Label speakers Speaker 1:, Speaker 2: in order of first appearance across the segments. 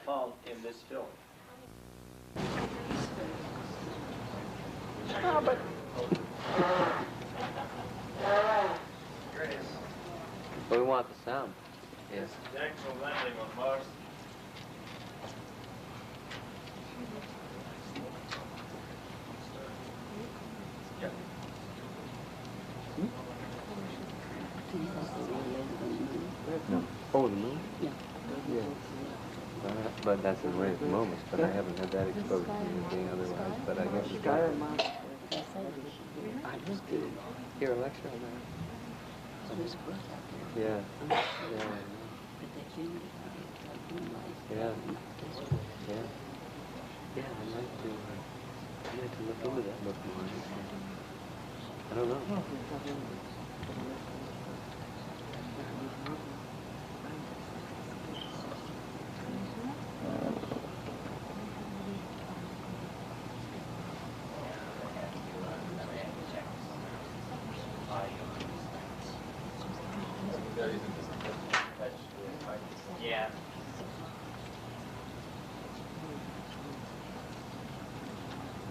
Speaker 1: found in this film.
Speaker 2: No, but
Speaker 3: we want the sound.
Speaker 1: Yes. The actual landing on Mars. Yeah.
Speaker 3: No. Oh, the moon?
Speaker 4: Yeah.
Speaker 3: Yeah. But that's the way the moments, but I haven't had that exposed to anything otherwise, but I guess it's got it. I just did hear a lecture on that. Yeah. Yeah. Yeah. Yeah. Yeah, I'd like to look into that book more. I don't know.
Speaker 1: Yeah.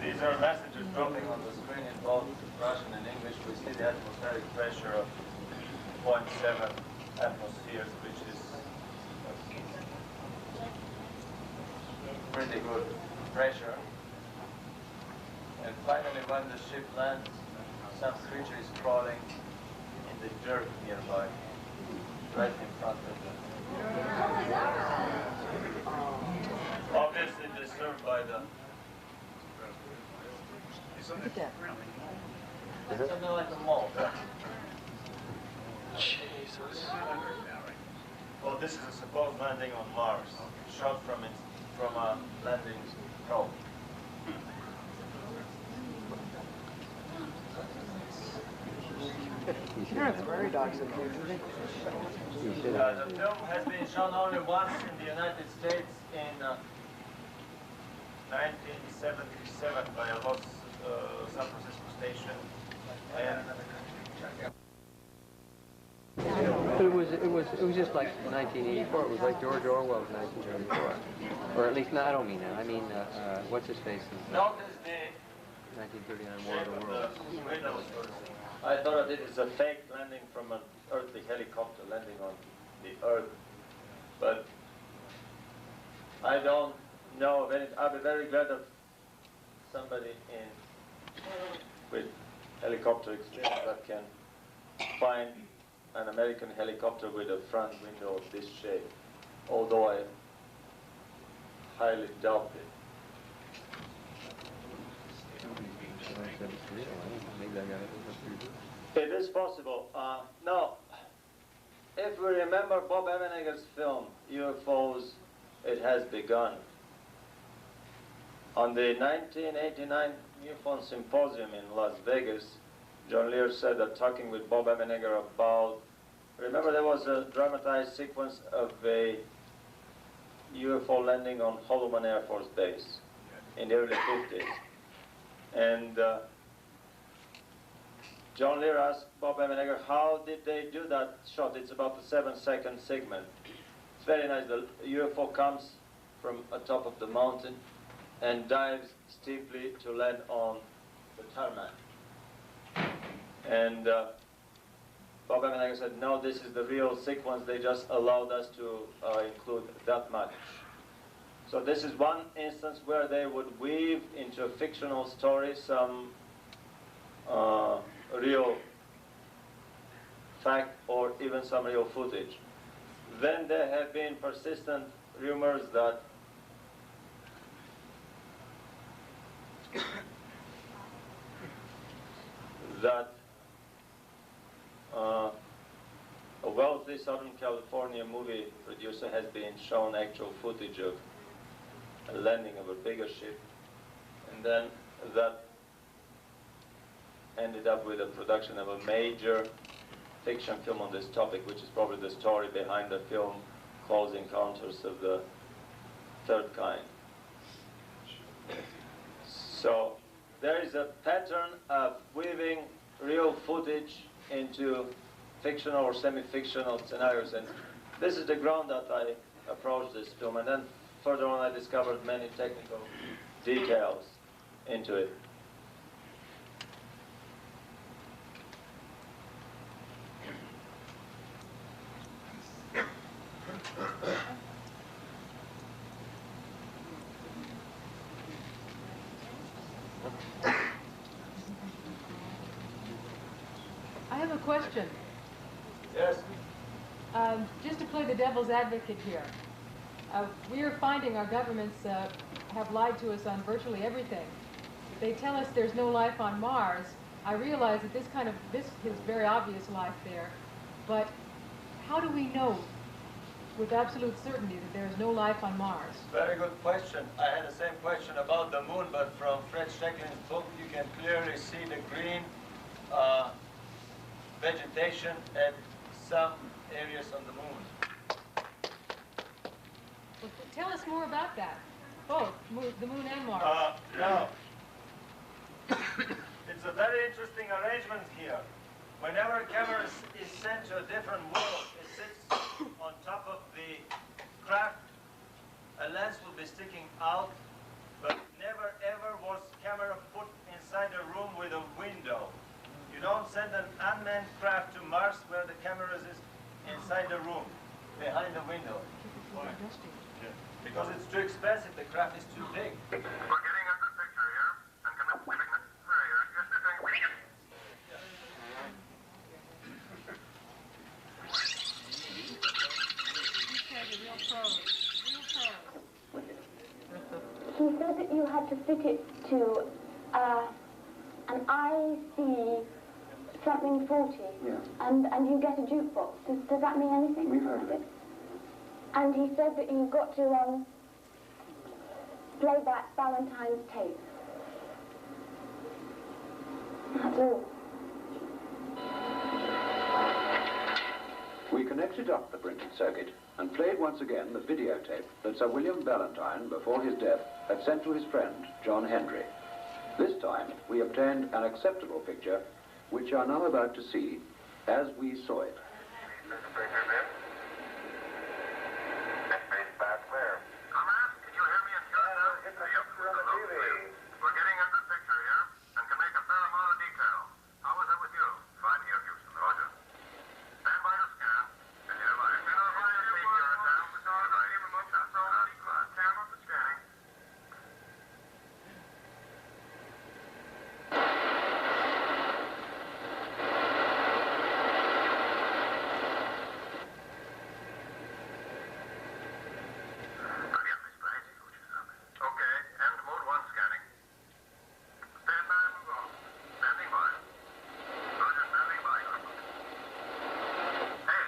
Speaker 1: These are messages dropping on the screen in both Russian and English. We see the atmospheric pressure of 0.7 atmospheres, which is pretty good pressure. And finally, when the ship lands, some creature is crawling in the dirt nearby, right in front of them. Obviously disturbed by the...
Speaker 4: Look at that.
Speaker 1: Something like a mole.
Speaker 2: Jesus.
Speaker 1: Well, this is a supposed landing on Mars, shot from a landing probe.
Speaker 4: Parents prairie dogs in here, do they?
Speaker 1: The film has been shown only once in the United States in 1977 by a San Francisco station. And
Speaker 3: But it was just like 1984. It was like George Orwell's 1934, or at least no, I don't mean that. I mean what's his face?
Speaker 1: notice the
Speaker 3: 1939 War
Speaker 1: shape
Speaker 3: of
Speaker 1: of
Speaker 3: the
Speaker 1: the
Speaker 3: Worlds.
Speaker 1: windows. I thought it is a fake landing from an earthly helicopter landing on the Earth, but I don't know of any. I'll be very glad of somebody with helicopter experience that can find an American helicopter with a front window of this shape, although I highly doubt it. It is possible. Now, if we remember Bob Ebenegger's film, UFOs, It Has Begun, on the 1989 UFO Symposium in Las Vegas, John Lear said that talking with Bob Ebenegger about, remember there was a dramatized sequence of a UFO landing on Holloman Air Force Base in the early 50s. And John Lear asked Bob Ebenegger, how did they do that shot? It's about a 7-second segment. It's very nice. The UFO comes from atop of the mountain and dives steeply to land on the tarmac. And Bob Ebenegger said, no, this is the real sequence. They just allowed us to include that much. So this is one instance where they would weave into a fictional story some real fact or even some real footage. Then there have been persistent rumors that a wealthy Southern California movie producer has been shown actual footage of a landing of a bigger ship, and then that ended up with a production of a major fiction film on this topic, which is probably the story behind the film Close Encounters of the Third Kind. So there is a pattern of weaving real footage into fictional or semi-fictional scenarios, and this is the ground that I approached this film. And then further on I discovered many technical details into it.
Speaker 2: I have a question.
Speaker 1: Yes.
Speaker 2: Just to play the devil's advocate here, we are finding our governments have lied to us on virtually everything. They tell us there's no life on Mars. I realize that this is very obvious life there, but how do we know with absolute certainty that there is no life on Mars?
Speaker 1: Very good question. I had the same question about the moon, but from Fred Stecklin's book, you can clearly see the green vegetation at some areas on the moon.
Speaker 2: Well, tell us more about that. Both the moon and Mars.
Speaker 1: No. It's a very interesting arrangement here. Whenever a camera is sent to a different world, it sits on top of the craft. A lens will be sticking out, but never ever was camera put inside a room with a window. You don't send an unmanned craft to Mars where the camera is inside the room, behind the window. Why? Because it's too expensive, the craft is too big.
Speaker 5: We're getting a good picture here, and committing the prayer. Yes, they're doing it.
Speaker 6: He said that you had to fit it to an IC something 40,
Speaker 7: yeah.
Speaker 6: and you get a jukebox. Does that mean anything?
Speaker 7: We've heard of it.
Speaker 6: And he said that you've got to play back Valentine's tape. That's all.
Speaker 7: We connected up the printed circuit and played once again the videotape that Sir William Valentine, before his death, had sent to his friend, John Hendry. This time, we obtained an acceptable picture, which you are now about to see as we saw it.
Speaker 5: We're getting a good picture here, and can make a fair amount of detail. How is it with you? Fine here, Houston. Roger. Stand by to scan. And you're right. Camera for scanning. Okay, and mode 1 scanning. Stand by, move on. Standing by. Roger, standing by. Hey,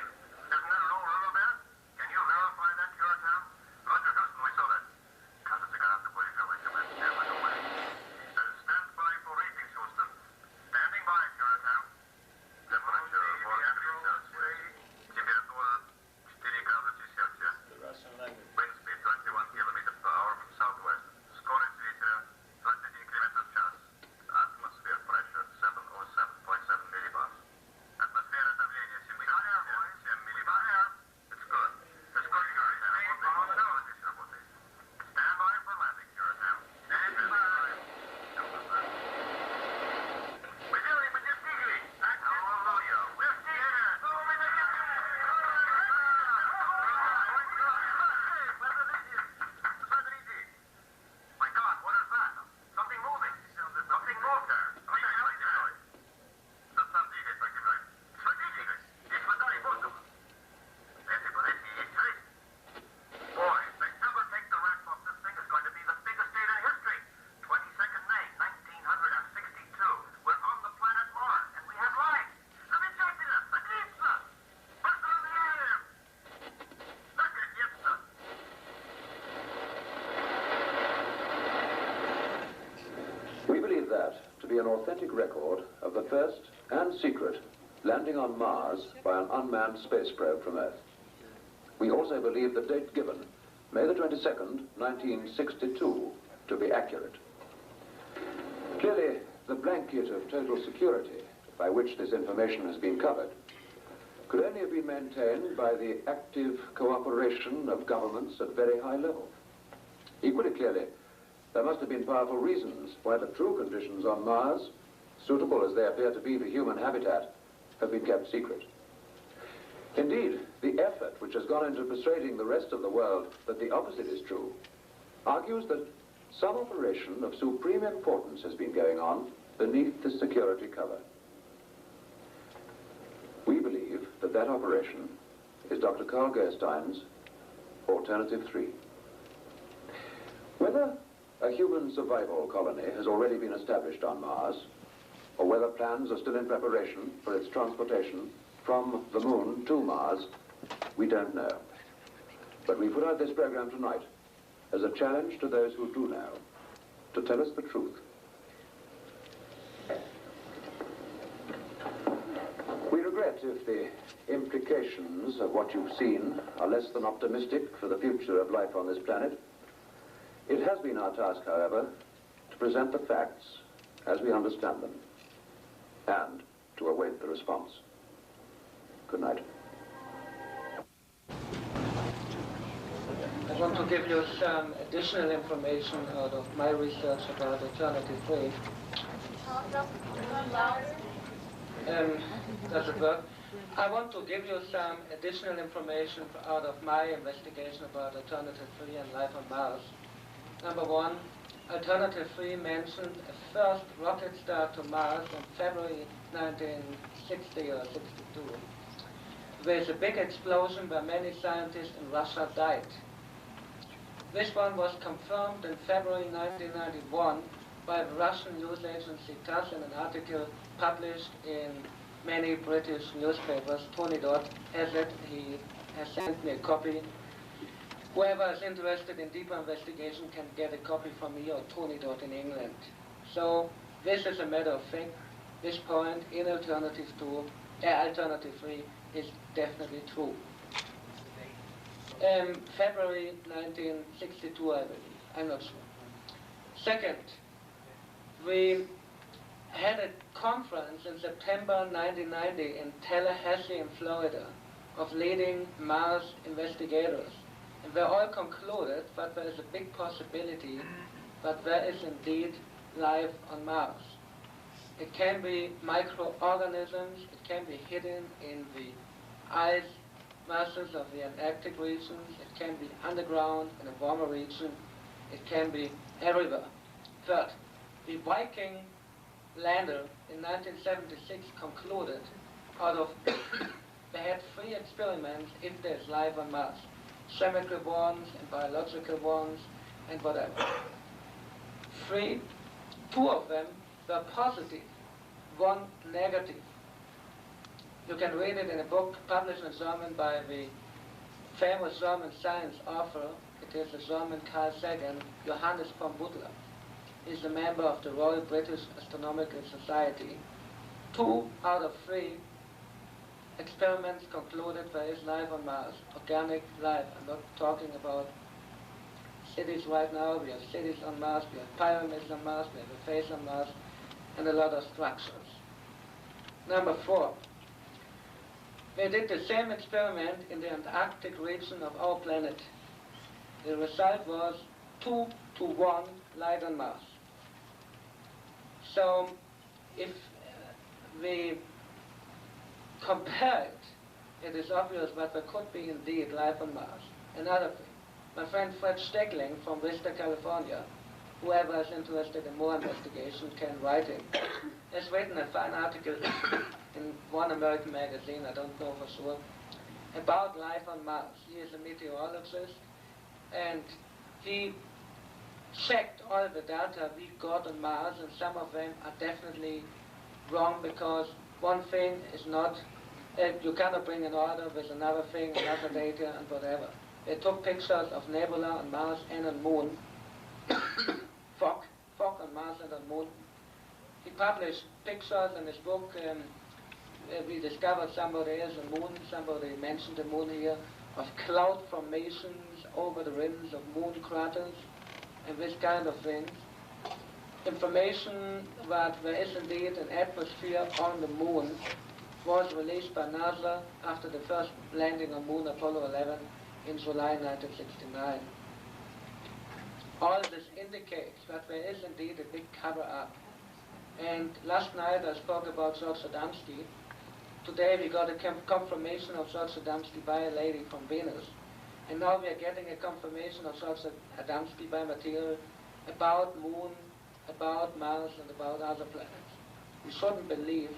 Speaker 5: isn't that an old rubber band? Can you verify that, Curacao? Roger, Houston, we saw that. Cut the cigar out the way. Come in. Stand by the way. Stand by for ratings, Houston. Standing by, Curacao. Temperature, Температура 4 градуса Цельсия.
Speaker 1: The Russian language.
Speaker 5: Wind speed 21 kilometers per hour from southwest. Скорость ветра 21 км в час. Atmosphere pressure 707.7 millibars. Атмосфера давления 7 millibars. It's good. It's good, Curacao. Здесь работает. Stand by for landing, Curacao. Stand by. Мы достигли. Hallelujah. We're Смотрите. My God, what is that? Something moving. Something moved there. Состав двигается, активирует. Смотрите, испытали воздух. Если подойти, есть риск. Boy, if they ever take the racks off this thing, is going to be the biggest date in history. 22nd May, 1962. We're on the planet Mars, and we have life. Замечательно! Отлично! Поздравляем! Наконец-то!
Speaker 7: We believe that to be an authentic record of the first and secret landing on Mars by an unmanned space probe from Earth. We also believe the date given, May the 22nd, 1962, to be accurate. Clearly, the blanket of total security by which this information has been covered could only have been maintained by the active cooperation of governments at very high level. Equally clearly, there must have been powerful reasons why the true conditions on Mars, suitable as they appear to be for human habitat, have been kept secret. Indeed, the effort which has gone into persuading the rest of the world that the opposite is true argues that some operation of supreme importance has been going on beneath the security cover. We believe that that operation is Dr. Carl Gerstein's Alternative 3. Whether a human survival colony has already been established on Mars, or whether plans are still in preparation for its transportation from the moon to Mars, we don't know. But we put out this program tonight as a challenge to those who do know to tell us the truth. We regret if the implications of what you've seen are less than optimistic for the future of life on this planet. It has been our task, however, to present the facts as we understand them and to await the response. Good night.
Speaker 8: I want to give you some additional information out of my research about Alternative 3. Does it work? I want to give you some additional information out of my investigation about Alternative 3 and life on Mars. Number one, Alternative 3 mentioned a first rocket start to Mars in February 1960 or 62. With a big explosion where many scientists in Russia died. This one was confirmed in February 1991 by the Russian news agency TASS in an article published in many British newspapers. Tony Dodd has it. He has sent me a copy. Whoever is interested in deeper investigation can get a copy from me or Tony Dodd in England. So this is a matter of fact. This point in Alternative 3 is definitely true. February 1962, I believe. I'm not sure. Second, we had a conference in September 1990 in Tallahassee in Florida of leading Mars investigators. And they all concluded that there is a big possibility that there is indeed life on Mars. It can be microorganisms, it can be hidden in the ice masses of the Antarctic regions, it can be underground in a warmer region, it can be everywhere. Third, the Viking lander in 1976 concluded out of, they had 3 experiments if there's life on Mars. Chemical ones and biological ones and whatever. 2 of them were positive, 1 negative. You can read it in a book published in German by the famous German science author. It is the German Carl Sagan, Johannes von Butler. He's a member of the Royal British Astronomical Society. 2 out of 3 experiments concluded there is life on Mars, organic life. I'm not talking about cities right now. We have cities on Mars, we have pyramids on Mars, we have a face on Mars, and a lot of structures. Number 4, they did the same experiment in the Antarctic region of our planet. The result was 2 to 1 light on Mars. So if we compare it, it is obvious that there could be indeed life on Mars. Another thing, my friend Fred Steckling from Vista, California, whoever is interested in more investigation can write him, has written a fine article in one American magazine, I don't know for sure, about life on Mars. He is a meteorologist, and he checked all the data we got on Mars, and some of them are definitely wrong, because one thing is not, you cannot bring an order with another thing, another data, and whatever. They took pictures of nebula on Mars and on Moon, fog on Mars and on Moon. He published pictures in his book. We discovered somebody else on Moon, somebody mentioned the Moon here, of cloud formations over the rims of moon craters, and this kind of things. Information that there is indeed an atmosphere on the Moon was released by NASA after the first landing on Moon, Apollo 11, in July 1969. all this indicates that there is indeed a big cover-up. And last night I spoke about George Adamski. Today we got a confirmation of George Adamski by a lady from Venus. And now we are getting a confirmation of George Adamski by material about Moon, about Mars, and about other planets. We shouldn't believe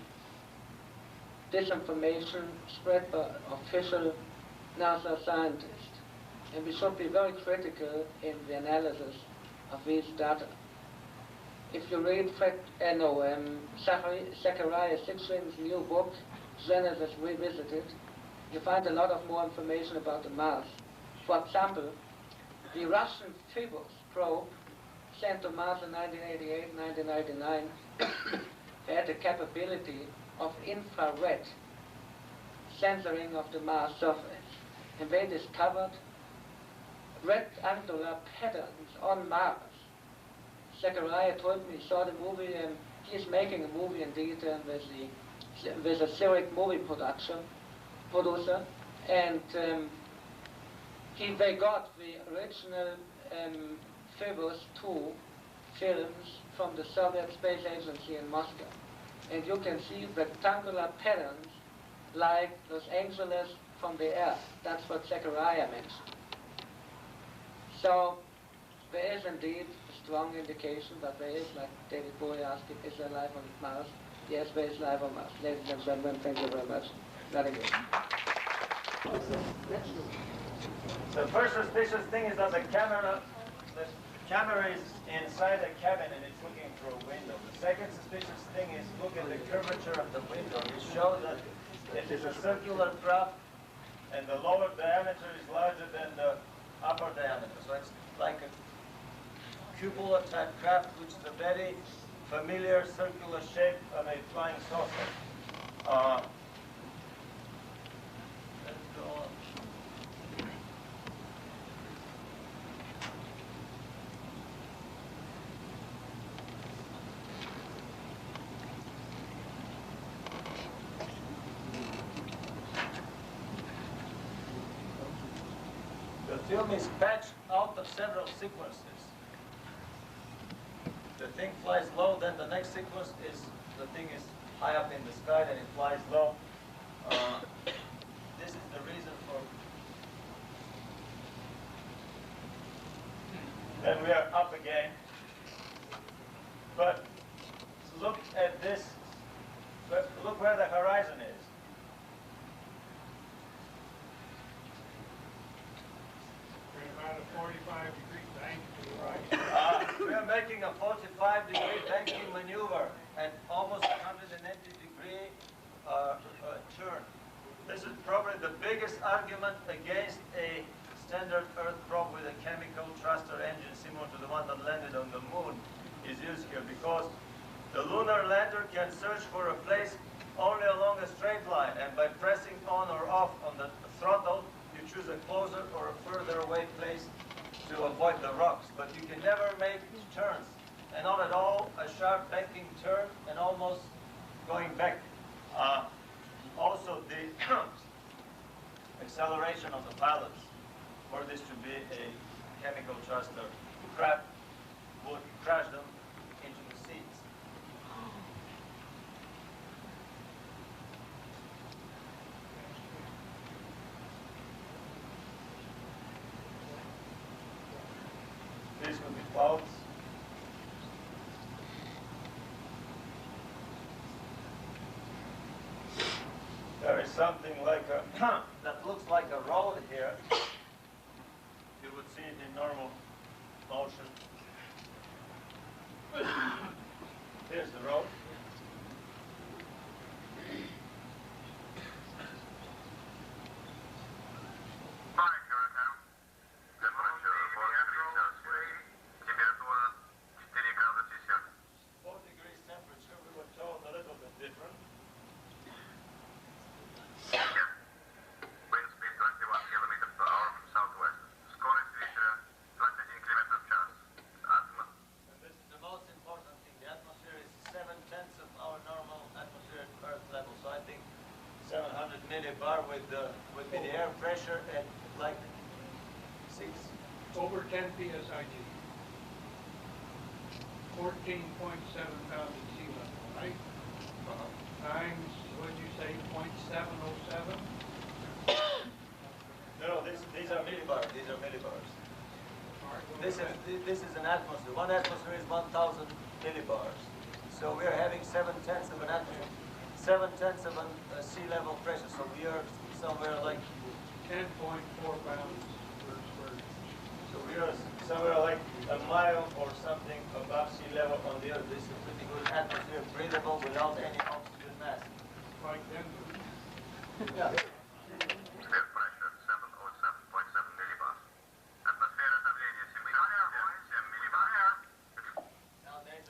Speaker 8: disinformation spread by official NASA scientists. And we should be very critical in the analysis of these data. If you read Zachariah Sitchin's new book, Genesis Revisited, you find a lot of more information about the Mars. For example, the Russian Phobos probe sent to Mars in 1988, 1999 had the capability of infrared censoring of the Mars surface. And they discovered rectangular patterns on Mars. Zachariah told me he saw the movie, and he's making a movie indeed with a Zurich movie producer, and they got the original Phobos 2 films from the Soviet Space Agency in Moscow. And you can see rectangular patterns like Los Angeles from the air. That's what Zachariah mentioned. So there is indeed a strong indication that there is, like David Bowie asked, is there life on Mars? Yes, there is life on Mars. Ladies and gentlemen, thank you very much. Very good.
Speaker 1: The first suspicious thing is that the camera is inside a cabin and it's looking through a window. The second suspicious thing is look at the curvature of the window. It shows that it is a circular craft and the lower diameter is larger than the upper diameter. So it's like a cupola type craft, which is a very familiar circular shape of a flying saucer. Let's go on. The film is patched out of several sequences. The thing flies low, then the next sequence is, the thing is high up in the sky, then it flies low. This is the reason for... Then we are up again. But look at this, look where the horizon is.
Speaker 9: About a 45-degree bank to the right.
Speaker 1: We are making a 45-degree banking maneuver at almost 180-degree turn. This is probably the biggest argument against a standard Earth probe with a chemical thruster engine similar to the one that landed on the moon is used here, because the lunar lander can search for a place only along a straight line, and by pressing on or off on the throttle, you choose a closer or a further away place to avoid the rocks. But you can never make turns, and not at all a sharp banking turn and almost going back. Also, the acceleration of the pilots for this to be a chemical thruster craft would crash them into the seas. These would be clouds. There is something like a that looks like a road here. You would see it in normal motion. Here's the road. Millibar with the air pressure at like 6.
Speaker 9: Over 10 psig. 14.7 pounds at sea level, right? Times, what'd you say, 0.707?
Speaker 1: No, these are millibars. These are millibars. This is an atmosphere. 1 atmosphere is 1,000 millibars. So we are having 7/10 of an atmosphere, 7/10 of a sea level pressure. So we are somewhere like
Speaker 9: 10.4 pounds per square inch.
Speaker 1: So we are somewhere like a mile or something above sea level on the Earth. This is a pretty good atmosphere, breathable without any oxygen mass.
Speaker 9: Like Denver.
Speaker 1: Yeah.
Speaker 5: Sphere pressure 707.7 millibars. Атмосфера давления 7 millibars.
Speaker 1: Now there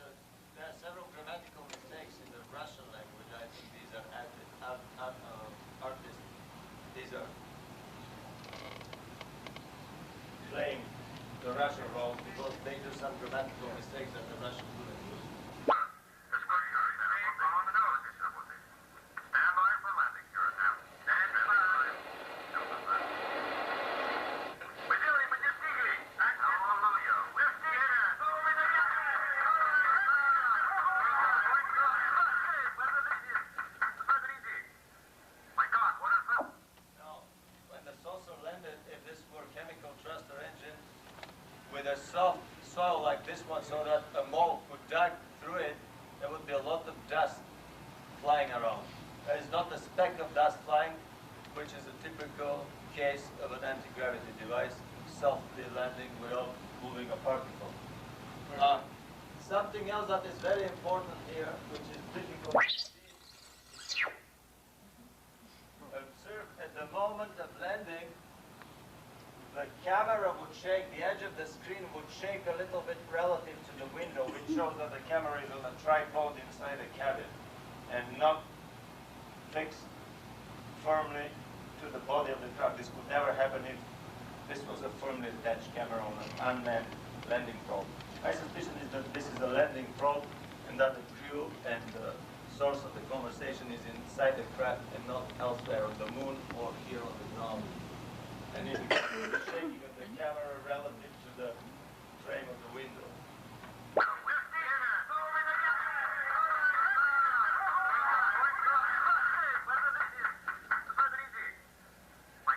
Speaker 1: are several grammatical mistakes in the Russian language. I think these are artists. These are playing the Russian role because they do some grammatical mistakes that the Russians do.
Speaker 5: Stand by for landing, Europe. Stand by. Hallelujah. We're My God, what is that?
Speaker 1: Now, when the saucer landed, if this were a chemical thruster engine with a soft soil like this one so that a mole could dive through it, there would be a lot of dust flying around. There is not a speck of dust flying, which is a typical case of an anti-gravity device, softly landing without moving a particle. Something else that is very important here, which is difficult to see. Observe at the moment of landing, the camera would shake, the edge of the screen would shake a little bit relative to the window, which shows that the camera is on a tripod inside the cabin and not fixed firmly to the body of the craft. This would never happen if this was a firmly attached camera on an unmanned landing probe. My suspicion is that this is a landing probe and that the crew and the source of the conversation is inside the craft and not elsewhere on the moon or here on the ground. And if you can see the shaking of the camera relative to the frame of the window.
Speaker 5: My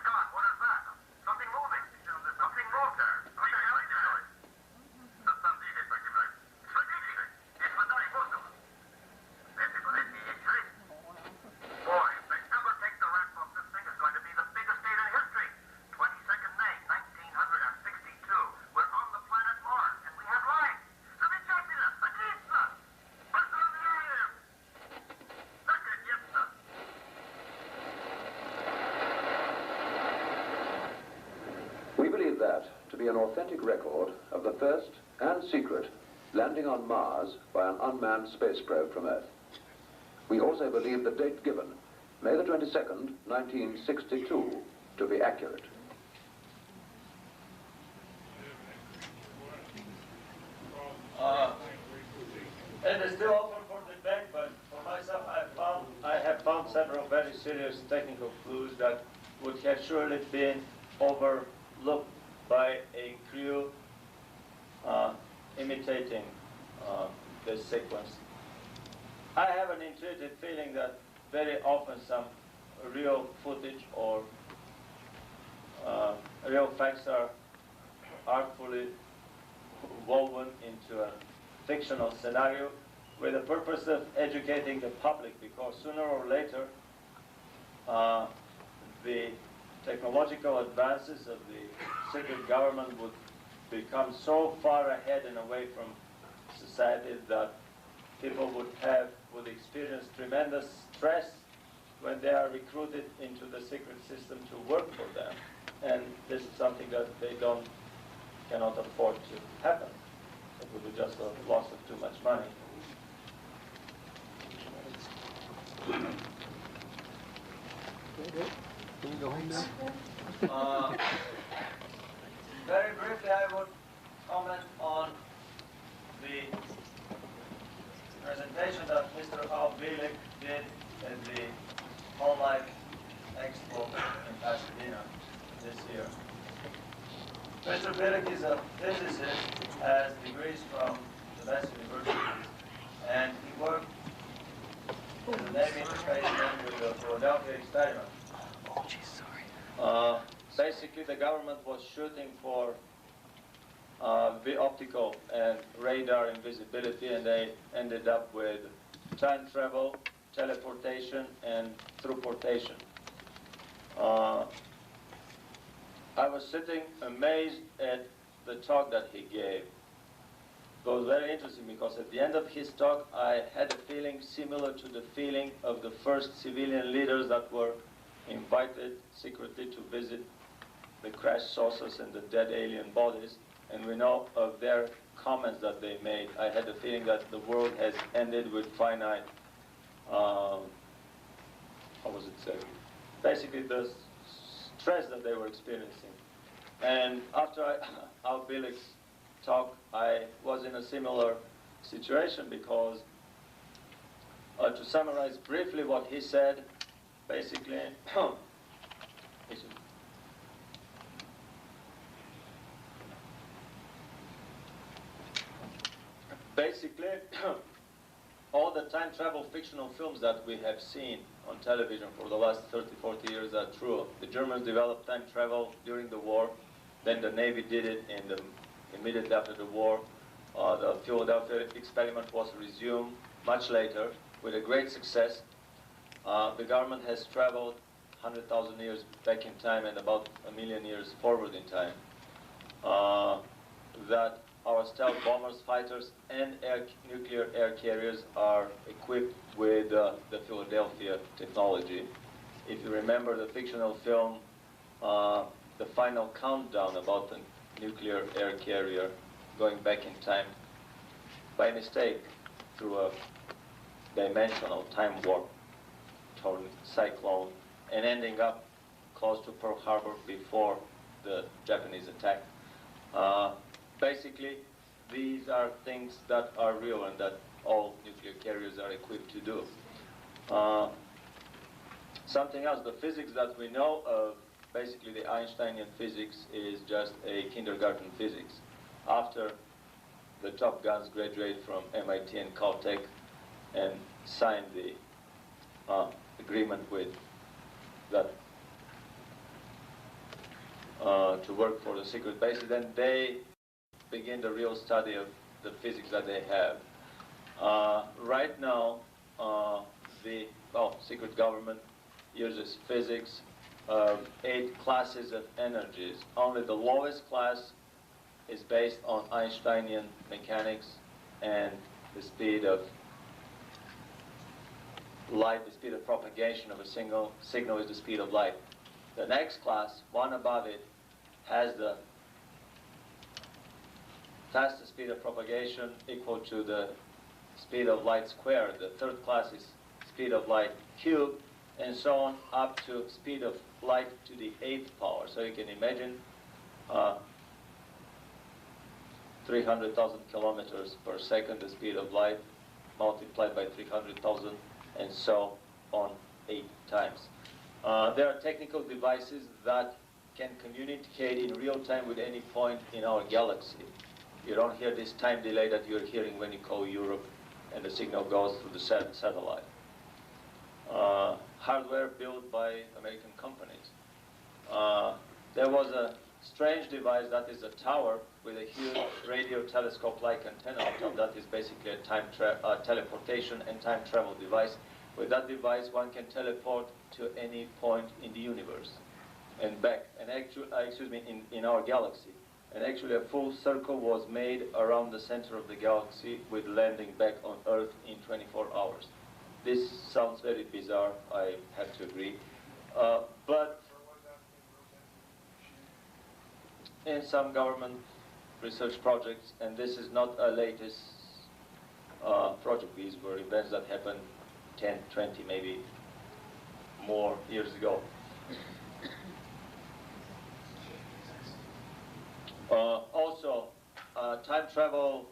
Speaker 5: God, what is that? Something moving. Something moved there. Boy, if they ever take the wrap off this thing, it's going to be the biggest date in history. 22nd May, 1962. We're on the planet Mars, and we have life. Замечательно! Отлично! Поздравляем! Наконец-то!
Speaker 7: We believe that to be an authentic record of the first and secret landing on Mars by an unmanned space probe from Earth. We also believe the date given, May the 22nd, 1962, to be accurate.
Speaker 1: It is still open for debate, but for myself, I have found several very serious technical clues that would have surely been overlooked by a crew imitating this sequence. I have an intuitive feeling that very often some real footage or real facts are artfully woven into a fictional scenario with the purpose of educating the public, because sooner or later the technological advances of the secret government would become so far ahead and away from society that people would experience tremendous stress when they are recruited into the secret system to work for them. And this is something that they cannot afford to happen. It would be just a loss of too much money. Very briefly, I would comment on the presentation that Mr. Albilik did at the Whole Life Expo in Pasadena this year. Mr. Bilik is a physicist, has degrees from the best university experiment.
Speaker 3: Oh, geez, sorry.
Speaker 1: Basically, the government was shooting for optical and radar invisibility, and they ended up with time travel, teleportation, and throughportation. I was sitting amazed at the talk that he gave. It was very interesting because at the end of his talk, I had a feeling similar to the feeling of the first civilian leaders that were invited secretly to visit the crash saucers and the dead alien bodies. And we know of their comments that they made. I had the feeling that the world has ended with finite, how was it said? Basically the stress that they were experiencing. And after our Bilik's talk, I was in a similar situation because, to summarize briefly what he said, basically, all the time travel fictional films that we have seen on television for the last 30, 40 years are true. The Germans developed time travel during the war, then the Navy did it immediately after the war. The Philadelphia experiment was resumed much later with a great success. The government has traveled 100,000 years back in time and about 1,000,000 years forward in time. That our stealth bombers, fighters, and nuclear air carriers are equipped with the Philadelphia technology. If you remember the fictional film, The Final Countdown, about the nuclear air carrier going back in time by mistake through a dimensional time warp, cyclone, and ending up close to Pearl Harbor before the Japanese attack. Basically, these are things that are real and that all nuclear carriers are equipped to do. Something else, the physics that we know of, basically the Einsteinian physics, is just a kindergarten physics. After the Top Guns graduate from MIT and Caltech and signed the agreement with that to work for the secret bases, then they begin the real study of the physics that they have. Right now, the secret government uses physics of 8 classes of energies. Only the lowest class is based on Einsteinian mechanics, and the speed of light, the speed of propagation of a single signal is the speed of light. The next class, one above it, has the fastest speed of propagation equal to the speed of light squared. The third class is speed of light cubed, and so on up to speed of light to the 8th power. So you can imagine 300,000 kilometers per second, the speed of light, multiplied by 300,000, and so on 8 times. There are technical devices that can communicate in real time with any point in our galaxy. You don't hear this time delay that you're hearing when you call Europe and the signal goes through the satellite. Hardware built by American companies. There was a strange device that is a tower with a huge radio telescope-like antenna on top. That is basically a teleportation and time travel device. With that device, one can teleport to any point in the universe and back, and in our galaxy. And actually a full circle was made around the center of the galaxy with landing back on Earth in 24 hours. This sounds very bizarre, I have to agree. But in some government research projects, and this is not a latest project, these were events that happened 10, 20, maybe more years ago. Also, time travels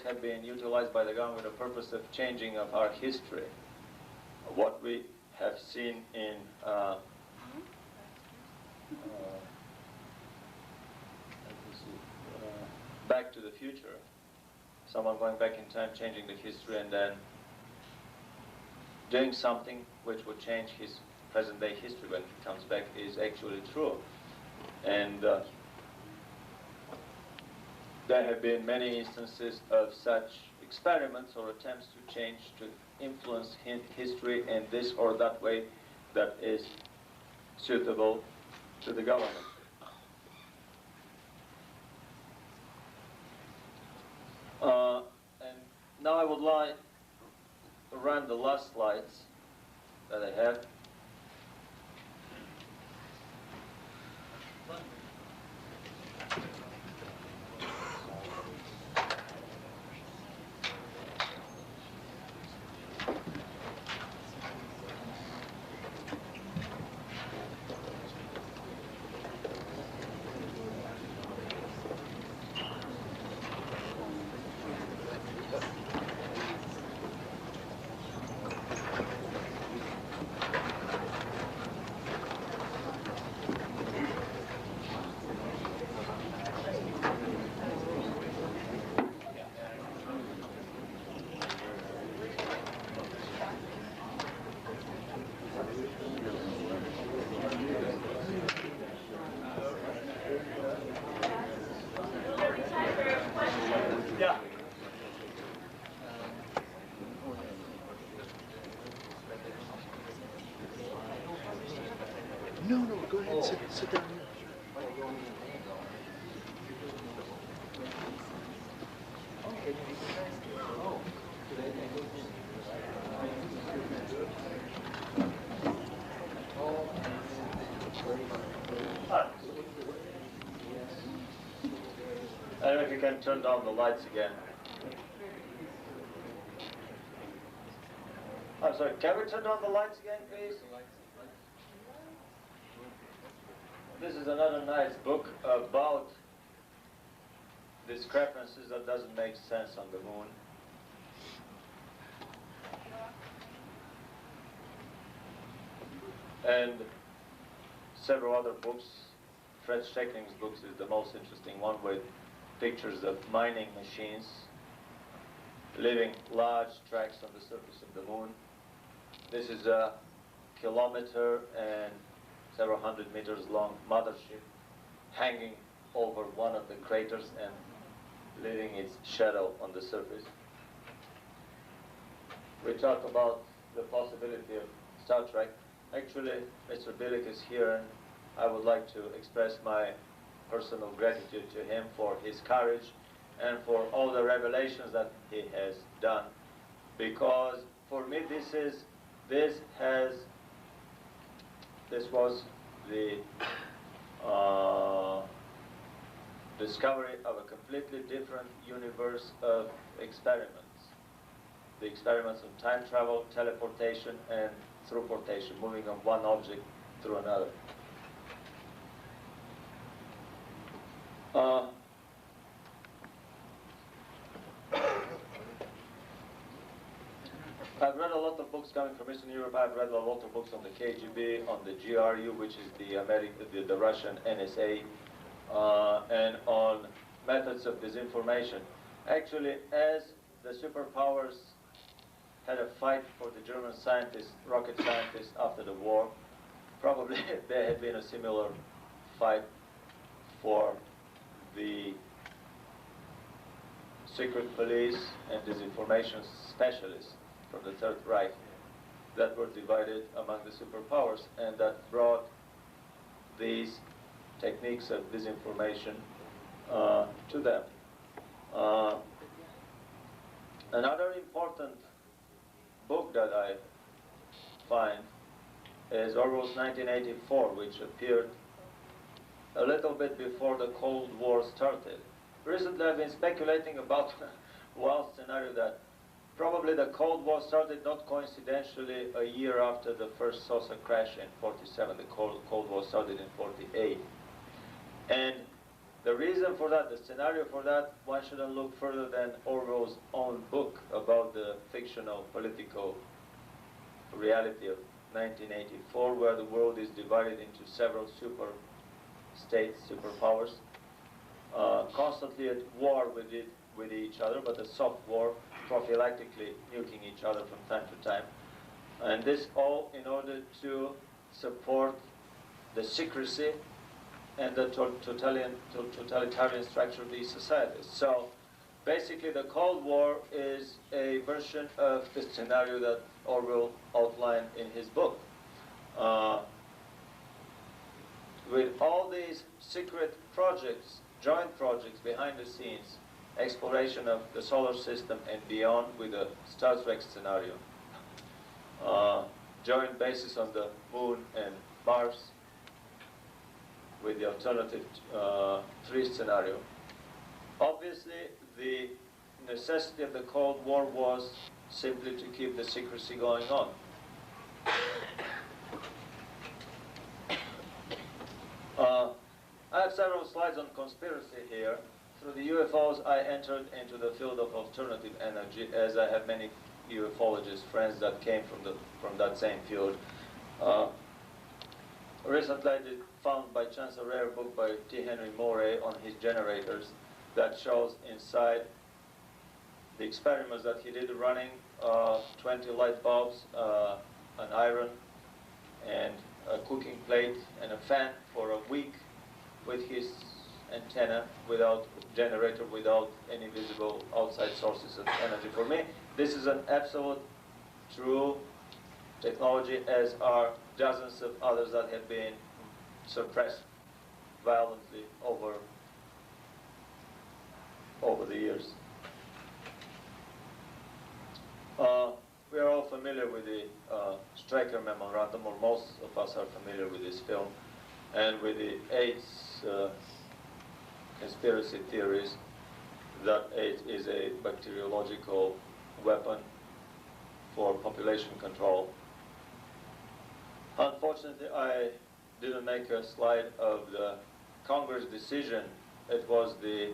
Speaker 1: have been utilized by the government for the purpose of changing of our history. What we have seen in Back to the Future, someone going back in time, changing the history, and then doing something which would change his present-day history when he comes back is actually true. And there have been many instances of such experiments or attempts to change, to influence history in this or that way that is suitable to the government. And now I would like to run the last slides that I have. Yeah.
Speaker 10: No, go ahead, sit down here.
Speaker 1: I don't know if you can turn down the lights again. I'm sorry, can we turn down the lights again, please? This is another nice book about discrepancies that doesn't make sense on the moon. And several other books. Fred Steckling's books is the most interesting one, with pictures of mining machines leaving large tracks on the surface of the moon. This is a kilometer and several hundred meters long mothership hanging over one of the craters and leaving its shadow on the surface. We talk about the possibility of Star Trek. Actually, Mr. Bilic is here, and I would like to express my personal gratitude to him for his courage and for all the revelations that he has done. Because for me, this was the discovery of a completely different universe of experiments. The experiments on time travel, teleportation, and throughportation, moving on one object through another. I've read a lot of books coming from Eastern Europe. I've read a lot of books on the KGB, on the GRU, which is the Russian NSA, and on methods of disinformation. Actually, as the superpowers had a fight for the German scientists, rocket scientists after the war, probably there had been a similar fight for the secret police and disinformation specialists from the Third Reich that were divided among the superpowers, and that brought these techniques of disinformation to them. Another important book that I find is Orwell's 1984, which appeared a little bit before the Cold War started. Recently I've been speculating about one scenario that probably the Cold War started not coincidentally a year after the first saucer crash in 47. The Cold War started in 48. And the reason for that, the scenario for that, one shouldn't look further than Orwell's own book about the fictional political reality of 1984, where the world is divided into several super states, superpowers, constantly at war with each other, but a soft war, prophylactically nuking each other from time to time. And this all in order to support the secrecy and the totalitarian structure of these societies. So basically the Cold War is a version of the scenario that Orwell outlined in his book. With all these secret projects, joint projects behind the scenes, exploration of the solar system and beyond with a Star Trek scenario, joint bases on the Moon and Mars with the alternative 3 scenario. Obviously, the necessity of the Cold War was simply to keep the secrecy going on. I have several slides on conspiracy here. Through the UFOs, I entered into the field of alternative energy, as I have many UFologist friends that came from that same field. Recently, I found by chance a rare book by T. Henry Moray on his generators that shows inside the experiments that he did running 20 light bulbs, an iron, and a cooking plate and a fan for a week with his antenna, without generator, without any visible outside sources of energy. For me, this is an absolute true technology, as are dozens of others that have been suppressed violently over the years. We are all familiar with the Stryker Memorandum, or most of us are familiar with this film, and with the AIDS conspiracy theories that AIDS is a bacteriological weapon for population control. Unfortunately, I didn't make a slide of the Congress decision. It was the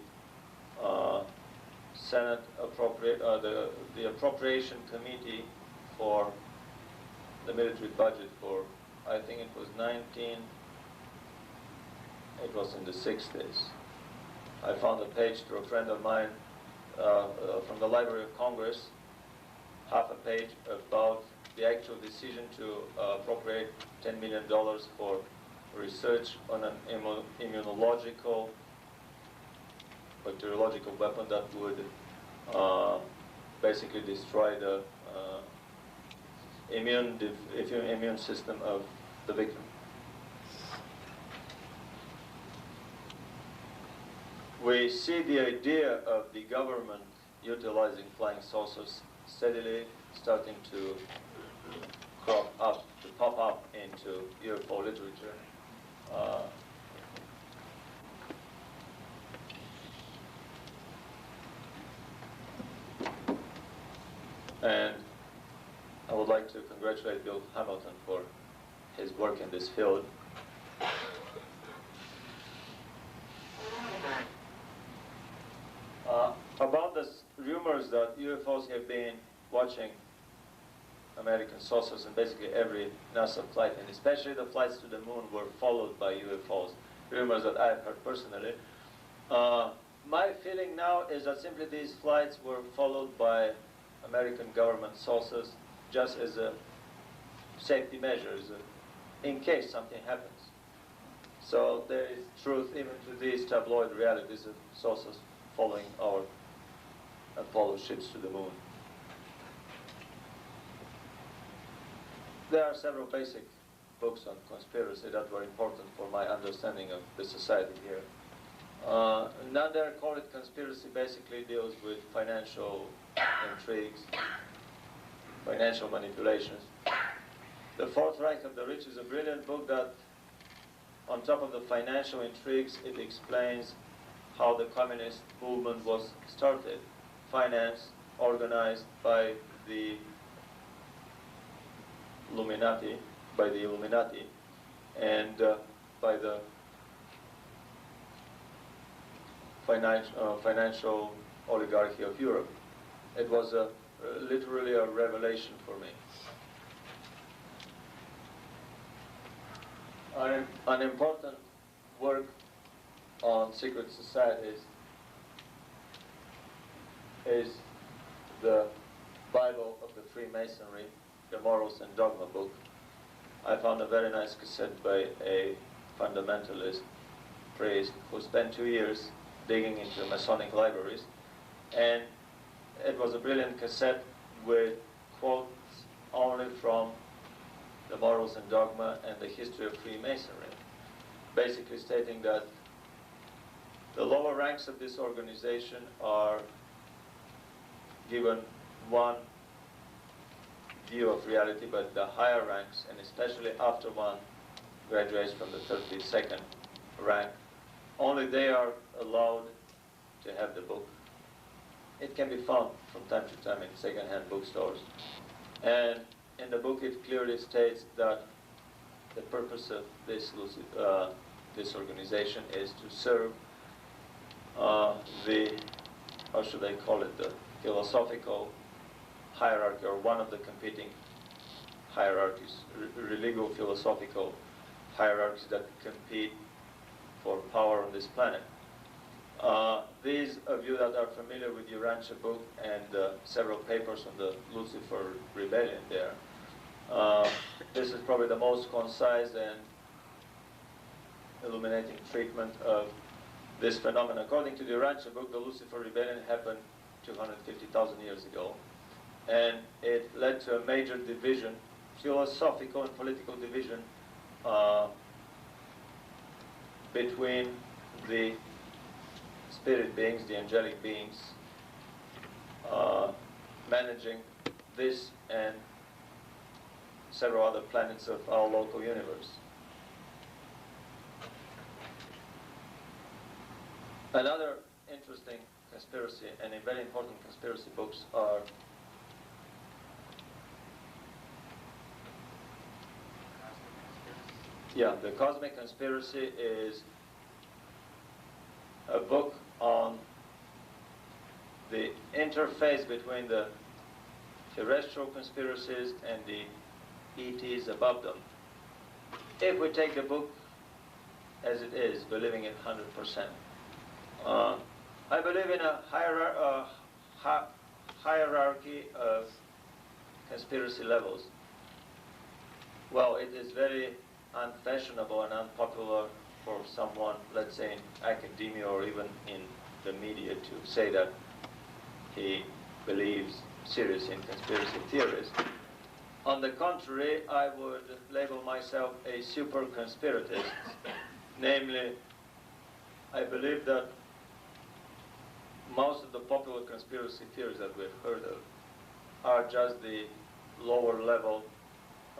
Speaker 1: Senate the Appropriation Committee for the military budget for, I think it was it was in the 60s. I found a page through a friend of mine from the Library of Congress, half a page about the actual decision to appropriate $10 million for research on an immunological, bacteriological weapon that would basically destroy the immune system of the victim. We see the idea of the government utilizing flying saucers steadily starting to pop up into UFO literature. And I would like to congratulate Bill Hamilton for his work in this field. About the rumors that UFOs have been watching American saucers, and basically every NASA flight, and especially the flights to the moon, were followed by UFOs. Rumors that I've heard personally. My feeling now is that simply these flights were followed by American government saucers just as a safety measures in case something happens. So there is truth even to these tabloid realities of saucers following our Apollo ships to the moon. There are several basic books on conspiracy that were important for my understanding of the society here. None there call it conspiracy basically deals with financial intrigues, financial manipulations. The Fourth Reich of the Rich is a brilliant book that, on top of the financial intrigues, it explains how the communist movement was started, financed, organized by the Illuminati, and by the financial oligarchy of Europe. It was literally a revelation for me. An important work on secret societies is the Bible of the Freemasonry, the Morals and Dogma book, I found a very nice cassette by a fundamentalist priest who spent 2 years digging into Masonic libraries, and it was a brilliant cassette with quotes only from the Morals and Dogma and the history of Freemasonry, basically stating that the lower ranks of this organization are given one view of reality, but the higher ranks, and especially after one graduates from the 32nd rank, only they are allowed to have the book. It can be found from time to time in second-hand bookstores. And in the book it clearly states that the purpose of this organization is to serve the, how should I call it, the philosophical hierarchy, or one of the competing hierarchies, religio-philosophical hierarchies that compete for power on this planet. These of you that are familiar with the Urantia book and several papers on the Lucifer rebellion there, this is probably the most concise and illuminating treatment of this phenomenon. According to the Urantia book, the Lucifer rebellion happened 250,000 years ago, and it led to a major division, philosophical and political division, between the spirit beings, the angelic beings, managing this and several other planets of our local universe. Another interesting conspiracy, and very important conspiracy books are the Cosmic Conspiracy is a book on the interface between the terrestrial conspiracies and the ETs above them. If we take the book as it is, believing it 100%, I believe in a hierarchy of conspiracy levels. Well, it is very unfashionable and unpopular for someone, let's say in academia or even in the media, to say that he believes seriously in conspiracy theories. On the contrary, I would label myself a super conspiratist. Namely, I believe that most of the popular conspiracy theories that we've heard of are just the lower level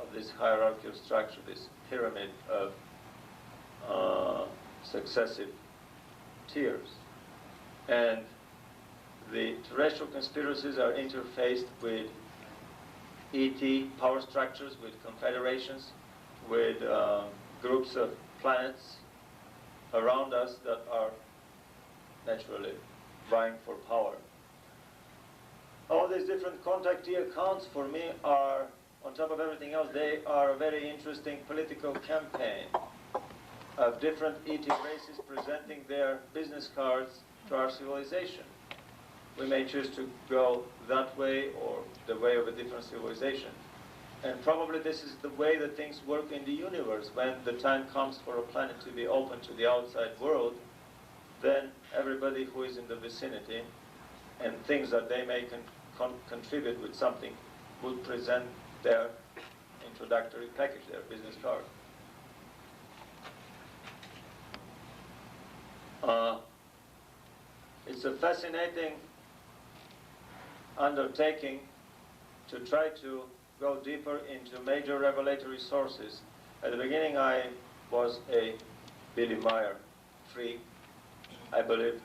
Speaker 1: of this hierarchical structure, this pyramid of successive tiers. And the terrestrial conspiracies are interfaced with ET power structures, with confederations, with groups of planets around us that are naturally vying for power. All these different contactee accounts for me are, on top of everything else, they are a very interesting political campaign of different ET races presenting their business cards to our civilization. We may choose to go that way or the way of a different civilization. And probably this is the way that things work in the universe. When the time comes for a planet to be open to the outside world, then everybody who is in the vicinity and thinks that they may contribute with something will present their introductory package, their business card. It's a fascinating undertaking to try to go deeper into major revelatory sources. At the beginning I was a Billy Meyer freak. I believed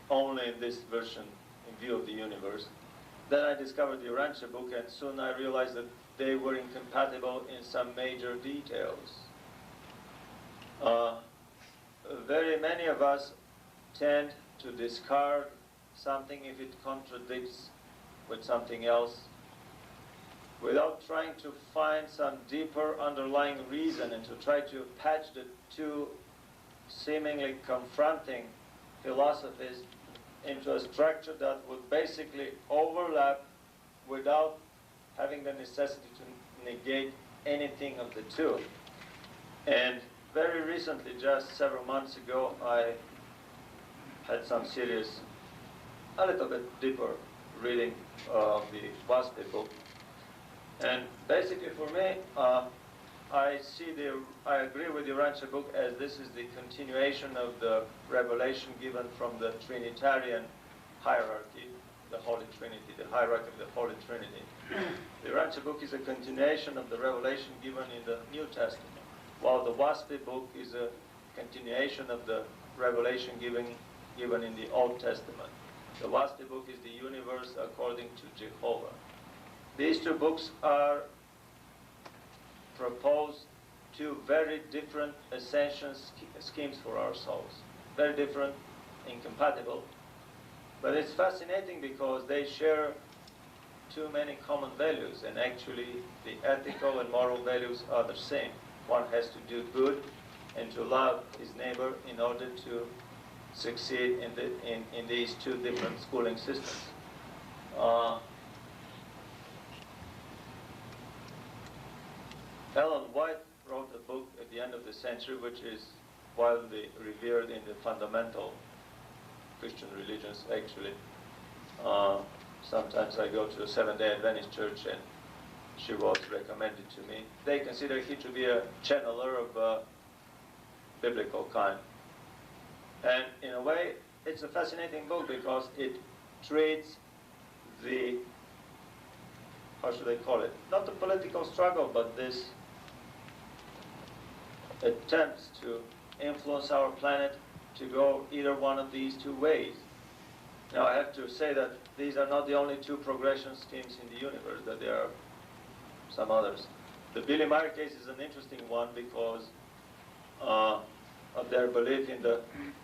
Speaker 1: only in this version, in view of the universe. Then I discovered the Urantia book, and soon I realized that they were incompatible in some major details. Very many of us tend to discard something if it contradicts with something else, without trying to find some deeper underlying reason and to try to patch the two seemingly confronting philosophies into a structure that would basically overlap without having the necessity to negate anything of the two. And very recently, just several months ago, I had some serious, a little bit deeper reading of the WASP book. And basically for me, I agree with the Rancher book as this is the continuation of the revelation given from the Trinitarian hierarchy, the Holy Trinity, the hierarchy of the Holy Trinity. The Rancher book is a continuation of the revelation given in the New Testament, while the WASP book is a continuation of the revelation given in the Old Testament. The WASP book is the universe according to Jehovah. These two books are propose two very different ascension schemes for our souls. Very different, incompatible. But it's fascinating because they share too many common values, and actually the ethical and moral values are the same. One has to do good and to love his neighbor in order to succeed in these two different schooling systems. Ellen White wrote a book at the end of the century which is widely revered in the fundamental Christian religions, actually. Sometimes I go to a Seventh-day Adventist church and she was recommended to me. They consider he to be a channeler of a biblical kind. And in a way, it's a fascinating book because it treats the, how should I call it, not the political struggle, but this attempts to influence our planet to go either one of these two ways. Now I have to say that these are not the only two progression schemes in the universe, that there are some others. The Billy Meyer case is an interesting one because of their belief in the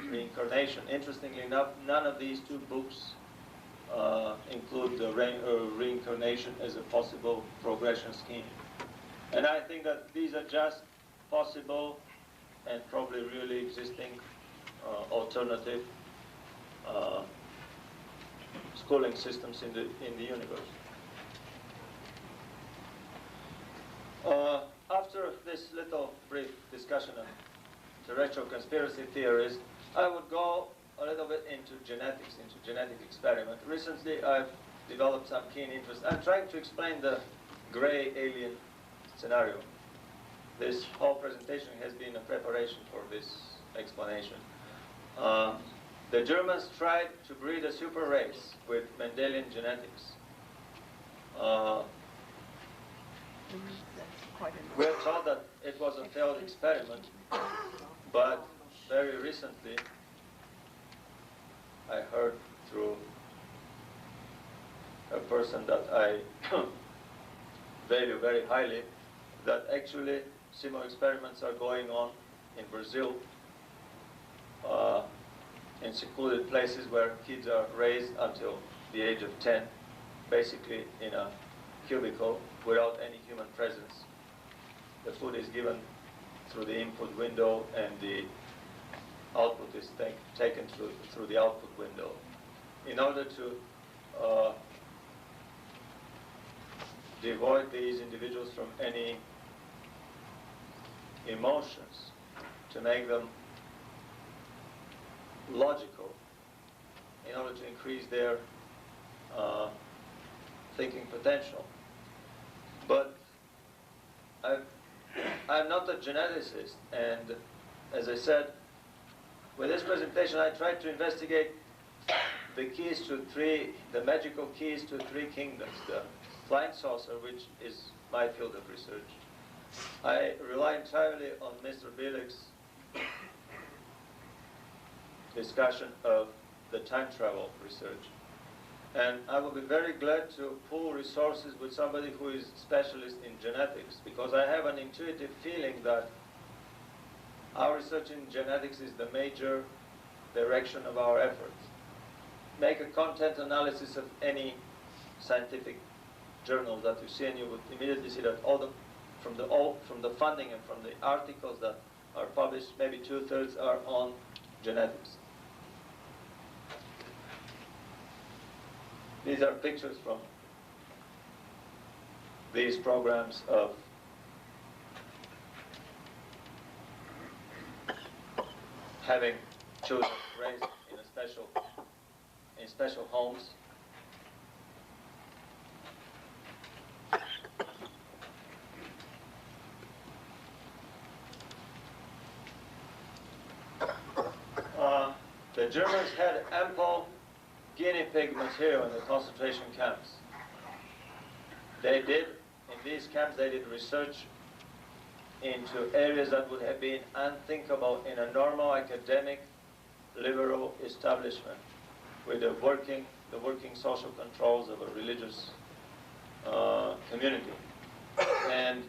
Speaker 1: reincarnation. Interestingly enough, none of these two books include the reincarnation as a possible progression scheme. And I think that these are just possible and probably really existing alternative schooling systems in the universe. After this little brief discussion on terrestrial conspiracy theories, I would go a little bit into genetics, into genetic experiment. Recently, I've developed some keen interest. I'm trying to explain the gray alien scenario. This whole presentation has been a preparation for this explanation. The Germans tried to breed a super race with Mendelian genetics. We're told that it was a failed experiment, but very recently I heard through a person that I value very highly that actually similar experiments are going on in Brazil, in secluded places where kids are raised until the age of 10, basically in a cubicle without any human presence. The food is given through the input window and the output is taken through the output window. In order to devoid these individuals from any emotions, to make them logical, in order to increase their thinking potential. But I'm not a geneticist, and as I said, with this presentation I tried to investigate the keys to the magical keys to three kingdoms, the flying saucer, which is my field of research. I rely entirely on Mr. Bilik's discussion of the time travel research. And I will be very glad to pool resources with somebody who is specialist in genetics, because I have an intuitive feeling that our research in genetics is the major direction of our efforts. Make a content analysis of any scientific journal that you see, and you would immediately see that from the funding and from the articles that are published, maybe 2/3 are on genetics. These are pictures from these programs of having children raised in special homes. The Germans had ample guinea pig material in the concentration camps. They did, in these camps, they did research into areas that would have been unthinkable in a normal academic liberal establishment with the working social controls of a religious community. And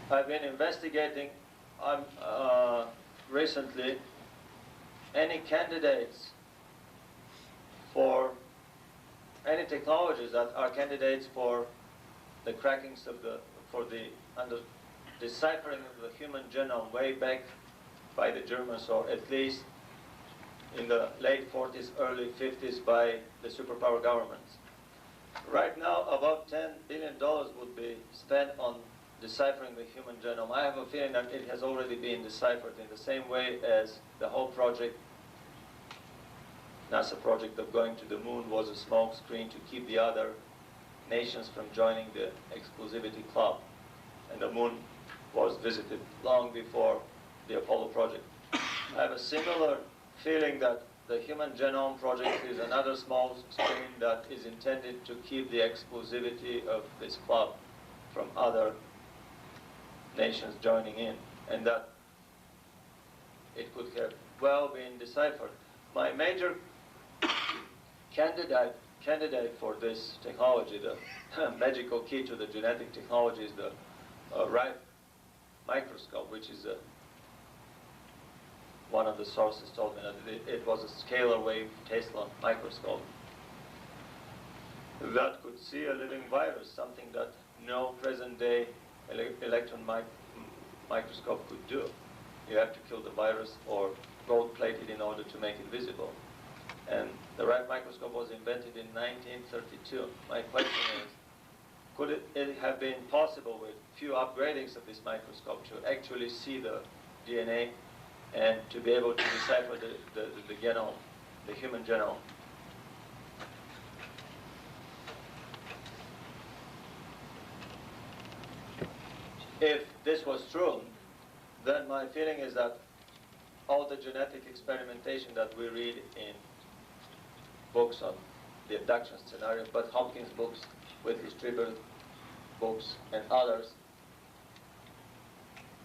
Speaker 1: I've been investigating recently any candidates for any technologies that are candidates for the crackings of deciphering of the human genome way back by the Germans, or at least in the late 40s, early 50s by the superpower governments. Right now, about $10 billion would be spent on deciphering the human genome. I have a feeling that it has already been deciphered in the same way as the whole project, NASA project of going to the moon, was a smokescreen to keep the other nations from joining the exclusivity club. And the moon was visited long before the Apollo project. I have a similar feeling that the Human Genome Project is another small screen that is intended to keep the exclusivity of this club from other nations joining in, and that it could have well been deciphered. My major candidate for this technology, the magical key to the genetic technology, is the Rife microscope, which is one of the sources told me that it was a scalar wave Tesla microscope that could see a living virus, something that no present-day electron microscope could do. You have to kill the virus or gold-plate it in order to make it visible. And the Rife microscope was invented in 1932. My question is, could it have been possible with few upgradings of this microscope to actually see the DNA and to be able to decipher the genome, the human genome? If this was true, then my feeling is that all the genetic experimentation that we read in books on the abduction scenario, but Hopkins' books, with his Tribble books and others,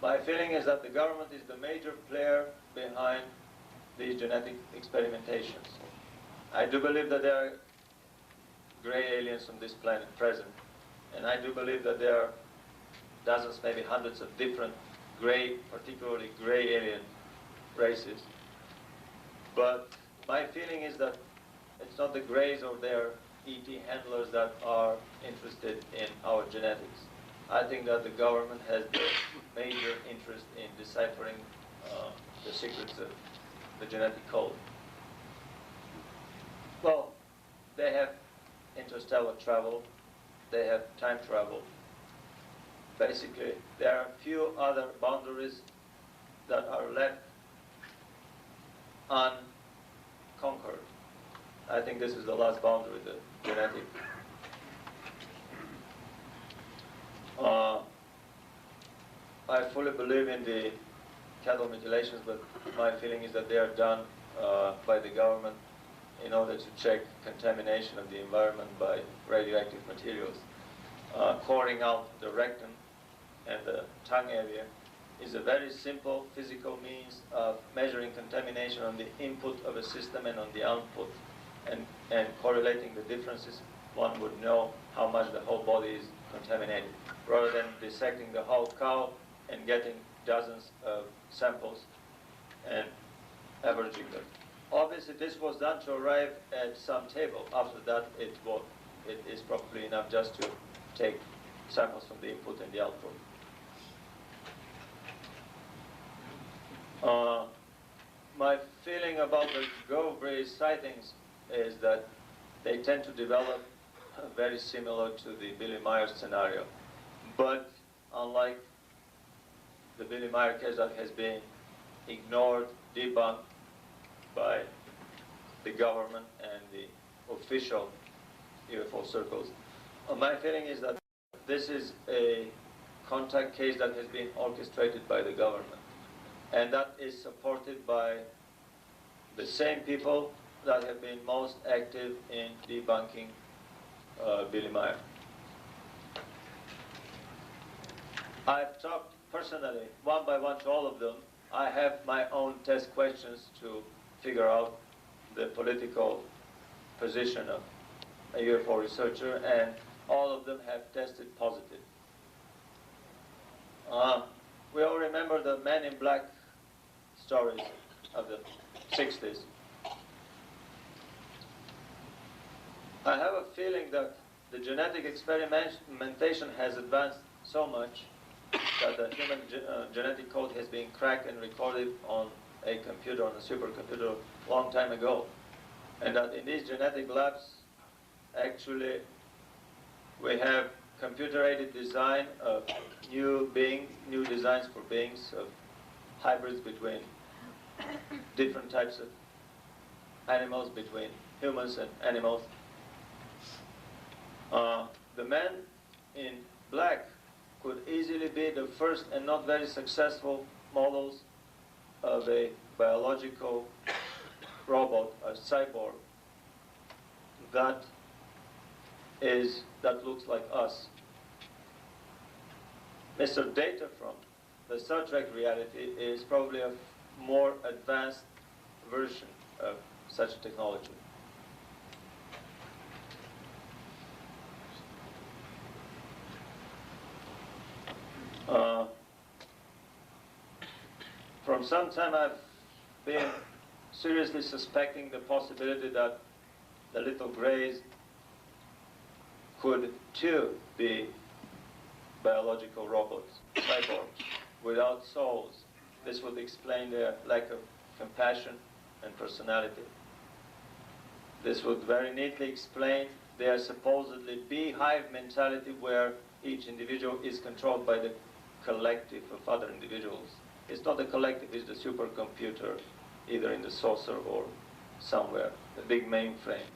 Speaker 1: my feeling is that the government is the major player behind these genetic experimentations. I do believe that there are gray aliens on this planet present, and I do believe that there are dozens, maybe hundreds of different gray, particularly gray alien races. But my feeling is that it's not the Greys or their ET handlers that are interested in our genetics. I think that the government has the major interest in deciphering the secrets of the genetic code. Well, they have interstellar travel, they have time travel. Basically, there are few other boundaries that are left unconquered. I think this is the last boundary, the genetic. I fully believe in the cattle mutilations, but my feeling is that they are done by the government in order to check contamination of the environment by radioactive materials. Coring out the rectum and the tongue area is a very simple physical means of measuring contamination on the input of a system and on the output, and correlating the differences. One would know how much the whole body is contaminated, rather than dissecting the whole cow and getting dozens of samples and averaging them. Obviously, this was done to arrive at some table. After that, it is probably enough just to take samples from the input and the output. my feeling about the Gove Breeze sightings is that they tend to develop very similar to the Billy Meyer scenario. But unlike the Billy Meyer case that has been ignored, debunked by the government and the official UFO circles, my feeling is that this is a contact case that has been orchestrated by the government, and that is supported by the same people that have been most active in debunking Billy Meyer. I've talked personally, one by one, to all of them. I have my own test questions to figure out the political position of a UFO researcher, and all of them have tested positive. We all remember the Men in Black stories of the 60s. I have a feeling that the genetic experimentation has advanced so much that the human genetic code has been cracked and recorded on a computer, on a supercomputer, a long time ago. And that in these genetic labs, actually, we have computer-aided design of new designs for beings, of hybrids between different types of animals, between humans and animals. The Men in Black could easily be the first and not very successful models of a biological robot, a cyborg, that looks like us. Mr. Data from the Star Trek reality is probably a more advanced version of such technology. From some time I've been seriously suspecting the possibility that the little grays could too be biological robots, cyborgs, without souls. This would explain their lack of compassion and personality. This would very neatly explain their supposedly beehive mentality, where each individual is controlled by the collective of other individuals. It's not the collective, it's the supercomputer, either in the saucer or somewhere, the big mainframe.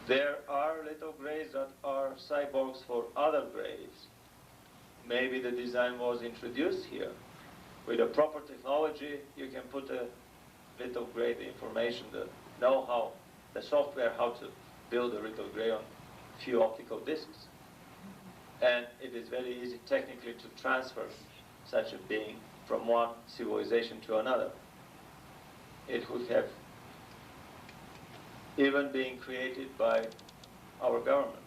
Speaker 1: There are little grays that are cyborgs for other grays. Maybe the design was introduced here. With a proper technology, you can put a little gray, the information, the know-how, the software, how to build a little gray on few optical discs. And it is very easy technically to transfer such a being from one civilization to another. It would have even been created by our government.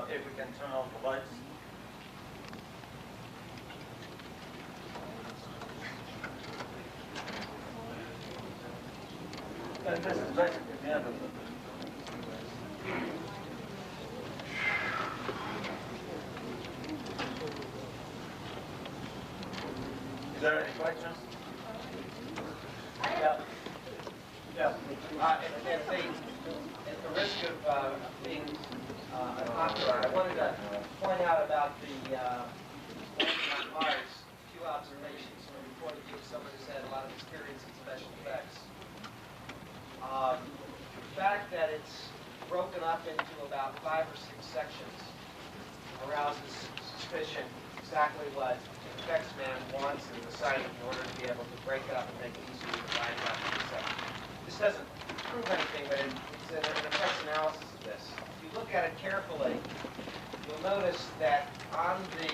Speaker 1: If we can turn on the lights. And this is basically the end of it. Is there any questions?
Speaker 11: Yeah. Yeah. At the risk of being unpopular, I wanted to point out about the landing on Mars. A few observations from a point of view of someone who's had a lot of experience in special effects. The fact that it's broken up into about 5 or 6 sections arouses suspicion exactly what the effects man wants and decided in order to be able to break it up and make it easier to divide it up into sections. This doesn't prove anything, but it's an effects analysis of this. If you look at it carefully, you'll notice that on the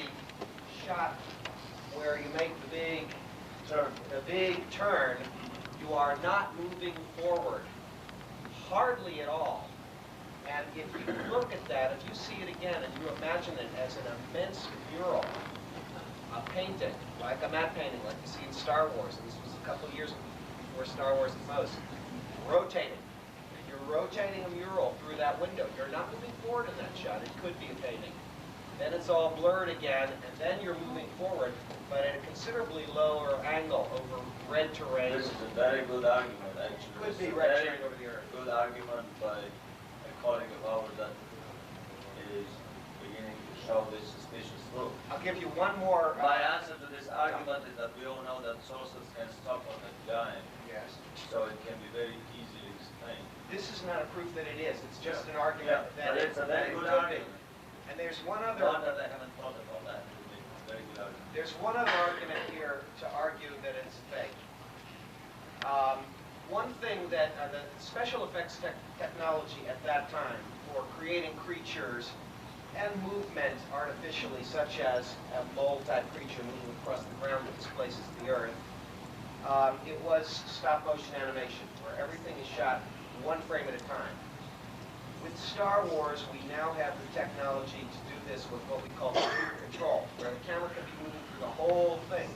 Speaker 11: shot where you make the big turn, you are not moving forward, hardly at all. And if you look at that, if you see it again and you imagine it as an immense mural, a painting, like a matte painting like you see in Star Wars, and this was a couple of years before Star Wars at most, rotating. You're You're rotating a mural through that window. You're not moving forward in that shot. It could be a painting. Then it's all blurred again, and then you're moving forward, but at a considerably lower angle over red terrain.
Speaker 1: This is a very good argument, actually.
Speaker 11: Could be
Speaker 1: It's a
Speaker 11: red
Speaker 1: very
Speaker 11: terrain over the earth.
Speaker 1: good argument by a colleague of ours that is beginning to show this suspicious look.
Speaker 11: I'll give you one more.
Speaker 1: My answer to this argument is that we all know that sources can stop on a dime,
Speaker 11: Yes.
Speaker 1: so it can be very easily explained.
Speaker 11: This is not a proof that it is. It's just an argument
Speaker 1: Yeah,
Speaker 11: that
Speaker 1: but it's a very
Speaker 11: it
Speaker 1: good
Speaker 11: could be.
Speaker 1: argument.
Speaker 11: And there's one
Speaker 1: One
Speaker 11: other.
Speaker 1: that I haven't thought about that. It's a very good argument.
Speaker 11: There's one other argument here to argue that it's fake. One thing that the special effects technology at that time for creating creatures and movement artificially, such as a mole-type creature moving across the ground that displaces the earth, it was stop-motion animation, where everything is shot one frame at a time. With Star Wars, we now have the technology to do this with what we call computer control, where the camera can be moving through the whole thing.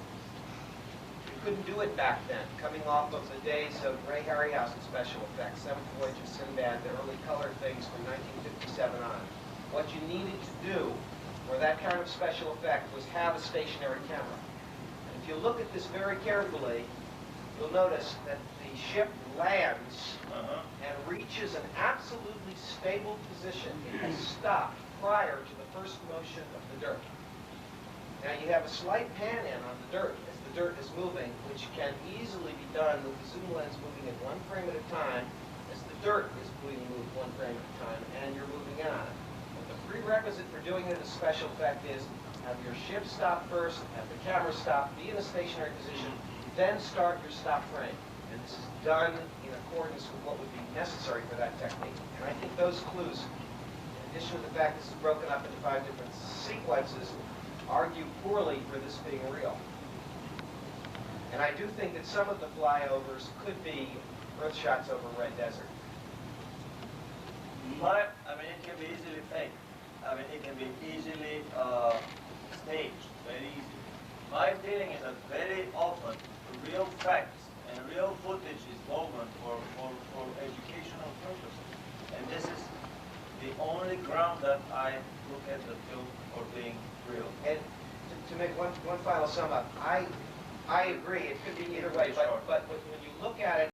Speaker 11: You couldn't do it back then, coming off of the days of Ray Harryhausen special effects, Seventh Voyage of Sinbad, the early color things from 1957 on. What you needed to do for that kind of special effect was have a stationary camera. And if you look at this very carefully, you'll notice that the ship lands and reaches an absolutely stable position. It has stopped prior to the first motion of the dirt. Now you have a slight pan in on the dirt as the dirt is moving, which can easily be done with the zoom lens moving at one frame at a time as the dirt is being moved one frame at a time and you're moving on. But the prerequisite for doing it as a special effect is have your ship stop first, have the camera stop, be in a stationary position, then start your stop frame. And this is done in accordance with what would be necessary for that technique. And I think those clues, in addition to the fact this is broken up into 5 different sequences, argue poorly for this being real. And I do think that some of the flyovers could be earth shots over red desert.
Speaker 1: I mean, it can be easily faked. I mean, it can be easily staged, very easily. My feeling is that very often real facts and real footage is woven for educational purposes. And this is the only ground that I look at the film for being real.
Speaker 11: And to make one final sum up, I agree, it could be either way, but when you look at it